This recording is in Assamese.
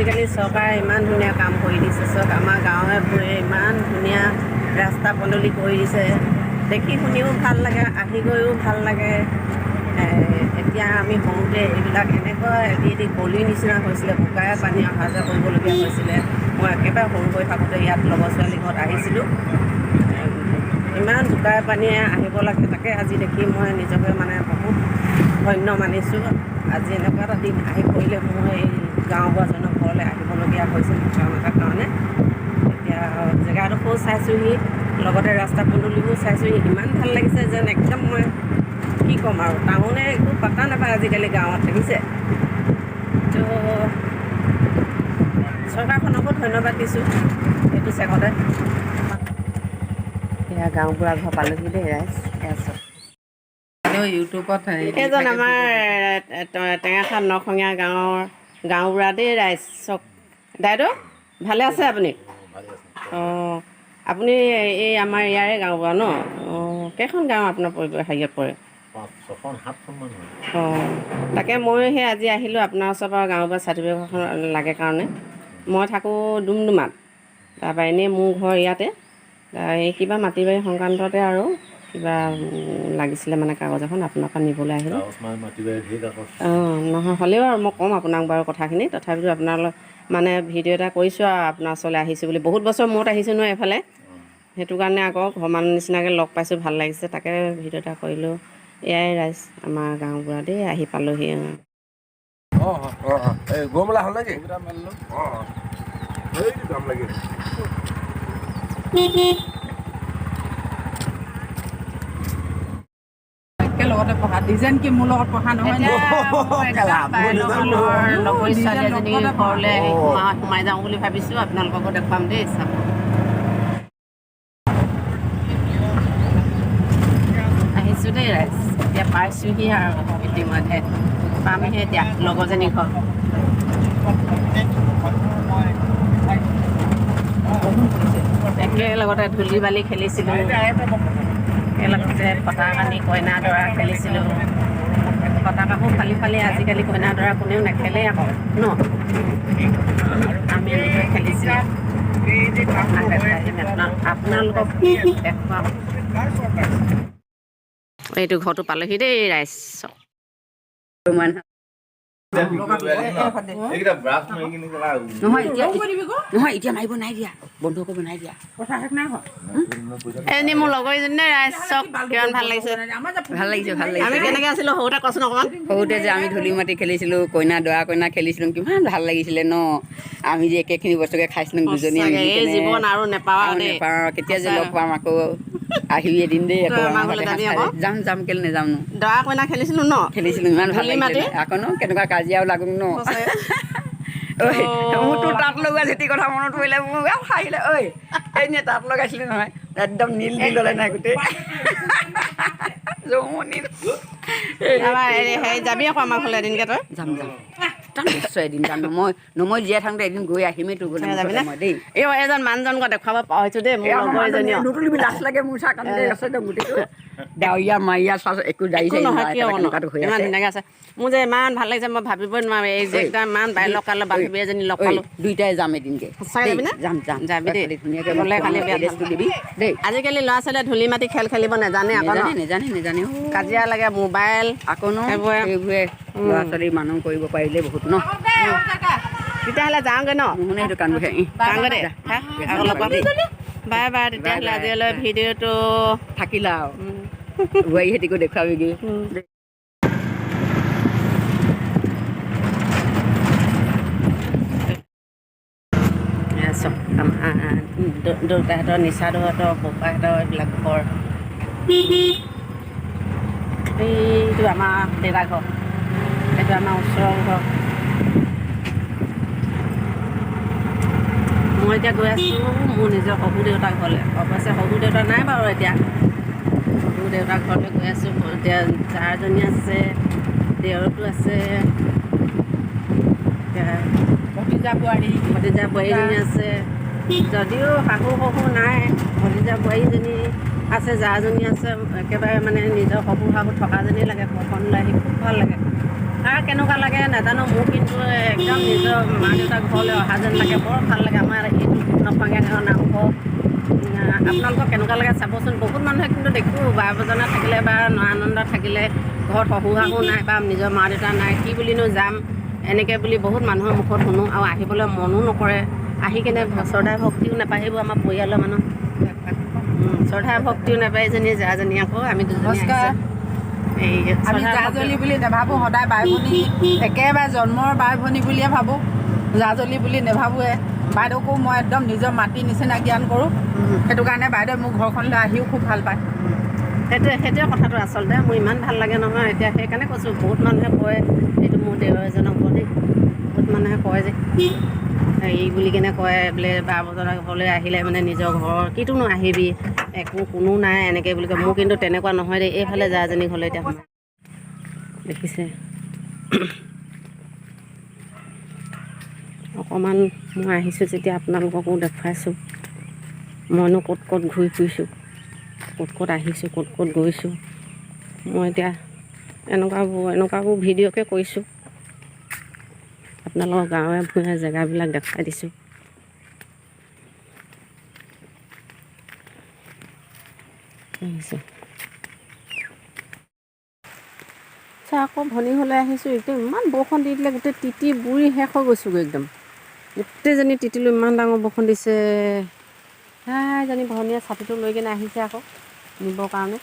আজিকালি চৰকাৰে ইমান ধুনীয়া কাম কৰি দিছে। চব আমাৰ গাঁৱে ভূঞে ইমান ধুনীয়া ৰাস্তা পদূলি কৰি দিছে। দেখি শুনিও ভাল লাগে, আহি গৈও ভাল লাগে। এতিয়া আমি সৰুতে এইবিলাক এনেকুৱা এটি গলিৰ নিচিনা হৈছিলে, বোকাৰে পানী অহা যোৱা কৰিবলগীয়া হৈছিলে। মই একেবাৰে সৰু হৈ থাকোঁতে ইয়াত লগৰ ছোৱালী ঘৰত আহিছিলোঁ। ইমান বোকাৰে পানীয়ে আহিব লাগে, তাকে আজি দেখি মই নিজকে মানে বহুত ধন্য মানিছোঁ। আজি এনেকুৱা এটা দিন আহি পৰিলে মই এই গাঁওবুঢ়াজনৰ ঘৰলৈ আহিবলগীয়া হৈছে কাম এটাৰ কাৰণে। এতিয়া জেগাডোখৰো চাইছোঁহি, লগতে ৰাস্তা পদূলিবোৰ চাইছোঁহি। ইমান ভাল লাগিছে যেন একদম মই কি ক'ম আৰু, টাউনে একো পাত্তা নাপায় আজিকালি গাঁৱত, দেখিছে। তো চৰকাৰখনকো ধন্যবাদ দিছোঁ এইটো চেগতে। এয়া গাঁওবুঢ়া ঘৰ পালোহি দেই ৰাইজ। এয়া চব ইউটিউবত এইজন আমাৰ টেঙাখাত নৰসঙীয়া গাঁৱৰ গাঁওবুঢ়া দেই ৰাইজ। চক দাইদেউ ভালে আছে আপুনি? অঁ, আপুনি এই আমাৰ ইয়াৰে গাঁওবুঢ়া ন? অঁ, কেইখন গাঁও আপোনাৰ হেৰিয়ত পৰে? অঁ, তাকে ময়ো সেই আজি আহিলোঁ আপোনাৰ ওচৰৰ পৰা গাঁওবুঢ়া চাৰ্টিফিকেটখন লাগে কাৰণে। মই থাকোঁ ডুমডুমাত, তাৰপৰা এনেই মোৰ ঘৰ ইয়াতে। এই কিবা মাটি বাৰী সংক্ৰান্ততে আৰু কিবা লাগিছিলে মানে কাগজ এখন আপোনাৰ পৰা নিবলৈ আহিলোঁ। অঁ, নহয় হ'লেও আৰু মই ক'ম আপোনাক বাৰু কথাখিনি। তথাপিতো আপোনালোক মানে ভিডিঅ' এটা কৰিছোঁ আৰু আপোনাৰ ওচৰলৈ আহিছোঁ বুলি। বহুত বছৰ মূৰত আহিছোঁ নহয় এইফালে, সেইটো কাৰণে আকৌ ঘৰ মানুহ নিচিনাকৈ লগ পাইছোঁ, ভাল লাগিছে। তাকে ভিডিঅ' এটা কৰিলোঁ। এয়াই ৰাইজ আমাৰ গাঁওবুঢ়া দেই, আহি পালোহি। লগতে পঢ়া ডিজাইন কি মোৰ লগত পঢ়া নহয়। লগৰ ছোৱালী এজনী ঘৰলৈ সোমাই যাওঁ বুলি ভাবিছোঁ, আপোনালোককো দেখুৱাম দেই। চাব আহিছোঁ দেই ৰাইজ, এতিয়া পাইছোঁহি আৰু ইতিমধ্যে পামহে এতিয়া লগৰজনী ঘৰ। একেলগতে ধূলি বালি খেলিছিলোঁ, একেলগতে ফটা কানি কইনা দৰা খেলিছিলোঁ। ফটাকাবোৰ ফালি ফালি আজিকালি কইনা দৰা কোনেও নেখেলেই আকৌ ন? আমি এনেকৈ খেলিছিলোঁ। আপোনালোকক দেখুৱাম। এইটো ঘৰটো পালোহি দেই ৰাইজ। নহয় এতিয়া মাৰিব নাই দিয়া, বন্ধ কৰিব নাই দিয়া। এজনী মোৰ লগৰজনী ৰাইজ। চব কিমান ভাল লাগিছে, ভাল লাগিছে ভাল লাগিছে। আমি কেনেকৈ আছিলোঁ সৰুতে কচোন অকণমান। সৰুতে যে আমি ধূলি মাটি খেলিছিলোঁ, কইনা দৰা কইনা খেলিছিলোঁ, কিমান ভাল লাগিছিলে ন? আমি যে একেখিনি বস্তুকে খাইছিলোঁ দুজনীয়ে মিলি এই কেনে। জীৱন আৰু নেপাওঁ দেই। নেপাওঁ, কেতিয়া যে লগ পাম আকৌ। আহিবি এদিন দেই আকৌ আমাৰ ঘৰতে সাজ খাই। যাম যাম, কেলে নেযাম নো? দৰা কইনা খেলিছিলোঁ ন? খেলিছিলোঁ, ইমান ভাল লাগিছিলে। আকৌ ন কেনেকুৱা কাজিয়াও লাগো ন? ঐ মোৰ তোৰ তাঁত লগোৱা যেতি কথা মনত পৰিলে মোৰ হাঁহিলে। ঐ এনে তাঁত লগাইছিলি নহয়, একদম নীল নীল হ'লে নাই গোটেই জমনি। হেৰি যাবি আকৌ আমাৰ ঘৰলৈ এদিনকৈ তই। যাম যাম যাম, নিশ্চয় এদিন যাম। মই জীয়াই থাকোঁতে এদিন গৈ আহিমেই তোৰ ঘৰলৈ যাবিনে? মই দেই। এই এজন মানুহজন দেখুৱাব পাহৰিছোঁ দেই, মোৰ লগৰ এজনী। নুতুলিবি, লাজ লাগে মোৰ চাহ কাৰণে আছে গোটেইটো ডাৱৰীয়া মাৰিয়া চাহ একো দাড়ি একো নহয়, কিয় ইমান ধুনীয়াকৈ আছে। মোৰ যে ইমান ভাল লাগিছে, মই ভাবিবই নোৱাৰোঁ। এই যে একদম ইমান বাইলক কালৰ বান্ধৱী এজনী লগ পালোঁ। দুইটাই যাম এদিনকে। সঁচাকৈ যাবিনে? যাম যাম, যাবি দেই। ধুনীয়াকৈ গ'লে খালি এড্ৰেছটো দিবি দেই। আজিকালি ল'ৰা ছোৱালীয়ে ধূলি মাটি খেল খেলিব নাজানে আকৌ ন? নেজানে কাজিয়া লাগে, মোবাইল আকৌ ন সেইবোৰে ল'ৰা ছোৱালী মানুহ কৰিব পাৰিলে বহুত ন। তেতিয়াহ'লে যাওঁগৈ ন? মোৰ সেইটো কান্দো যাওঁগৈ দেই, আকৌ লগ পাম। Bye bye. তেতিয়াহ'লে আজিলৈ ভিডিঅ'টো থাকিলা আৰু বোৱাৰীহঁতিকো দেখুৱাবিগৈ। চব দেউতাহঁতৰ, নিচাদহঁতৰ, বোপাহঁতৰ এইবিলাক ঘৰ। এইটো আমাৰ দেউতা ঘৰ, এইটো আমাৰ ওচৰৰ ঘৰ। মই এতিয়া গৈ আছোঁ মোৰ নিজৰ শহুৰ দেউতাৰ ঘৰলৈ। অৱশ্যে শহুৰ দেউতা নাই বাৰু এতিয়া। শহুৰ দেউতাৰ ঘৰলৈ গৈ আছোঁ। এতিয়া জাৰজনী আছে, দেওৰতো আছে, ভতিজা বোৱাৰীজনী আছে। যদিও শাহু শহুৰ নাই, ভতিজা বোৱাৰীজনী আছে, জাৰজনী আছে। একেবাৰে মানে নিজৰ শহুৰ শাহু থকাজনী লাগে। ঘৰখন লৈ আহি খুব ভাল লাগে। আৰু কেনেকুৱা লাগে নাজানো, মোৰ কিন্তু একদম নিজৰ মা দেউতাক ঘৰলৈ অহা যেন লাগে, বৰ ভাল লাগে। আমাৰ এইটো নফাঙীয়া গাঁৱৰ নামঘৰ আপোনালোকক কেনেকুৱা লাগে চাবচোন। বহুত মানুহে কিন্তু দেখোঁ বাৰবজনা থাকিলে বা নৰানন্দা থাকিলে ঘৰত শহু শাহু নাই বা নিজৰ মা দেউতা নাই, কি বুলিনো যাম এনেকৈ বুলি বহুত মানুহৰ মুখত শুনোঁ। আৰু আহিবলৈ মনো নকৰে, আহি কেনে শ্ৰদ্ধা ভক্তিও নাপায়। সেইবোৰ আমাৰ পৰিয়ালৰ মানুহ শ্ৰদ্ধা ভক্তিও নাপায়। এজনী জাজনী আকৌ আমি দুজনী নমস্কাৰ। এই আমি জাজলী বুলি নাভাবোঁ, সদায় বাই ভনী একেবাৰে জন্মৰ বাই ভনী বুলিয়ে ভাবোঁ, জাজলী বুলি নাভাবোঁৱে। বাইদেউকো মই একদম নিজৰ মাতৃ নিচিনা জ্ঞান কৰোঁ। সেইটো কাৰণে বাইদেউ মোৰ ঘৰখনলৈ আহিও খুব ভাল পায়। সেইটোৱে কথাটো আচলতে মোৰ ইমান ভাল লাগে নহয়। এতিয়া সেইকাৰণে কৈছোঁ, বহুত মানুহে কয় এইটো মোৰ দেৱৰ এজনৰ ঘৰ দেই, বহুত মানুহে কয় যে হেৰি বুলি কেনে কয় বোলে বাৰবজনা ঘৰলৈ আহিলে মানে নিজৰ ঘৰৰ কিটোনো আহিবি, একো কোনো নাই এনেকৈ বুলি কয়। মোৰ কিন্তু তেনেকুৱা নহয় দেই। এইফালে জাজনী ঘৰলৈ এতিয়া সোমাই দেখিছে অকণমান মই আহিছোঁ যেতিয়া আপোনালোককো দেখুৱাইছোঁ। মইনো ক'ত ক'ত ঘূৰি ফুৰিছোঁ, ক'ত ক'ত আহিছোঁ, ক'ত ক'ত গৈছোঁ। মই এতিয়া এনেকুৱাবোৰ ভিডিঅ'কে কৰিছোঁ, আপোনালোকৰ গাঁৱে ভূঞে জেগাবিলাক দেখাই দিছোঁ। আকৌ ভনী হ'লে আহিছোঁ, একদম ইমান বৰষুণ দি দিলে, গোটেই তিতি বুৰি শেষ হৈ গৈছোঁগৈ। একদম গোটেইজনী তিতিলোঁ, ইমান ডাঙৰ বৰষুণ দিছে। এজনী ভনীয়ে ছাতিটো লৈ কিনে আহিছে আকৌ নিবৰ কাৰণে।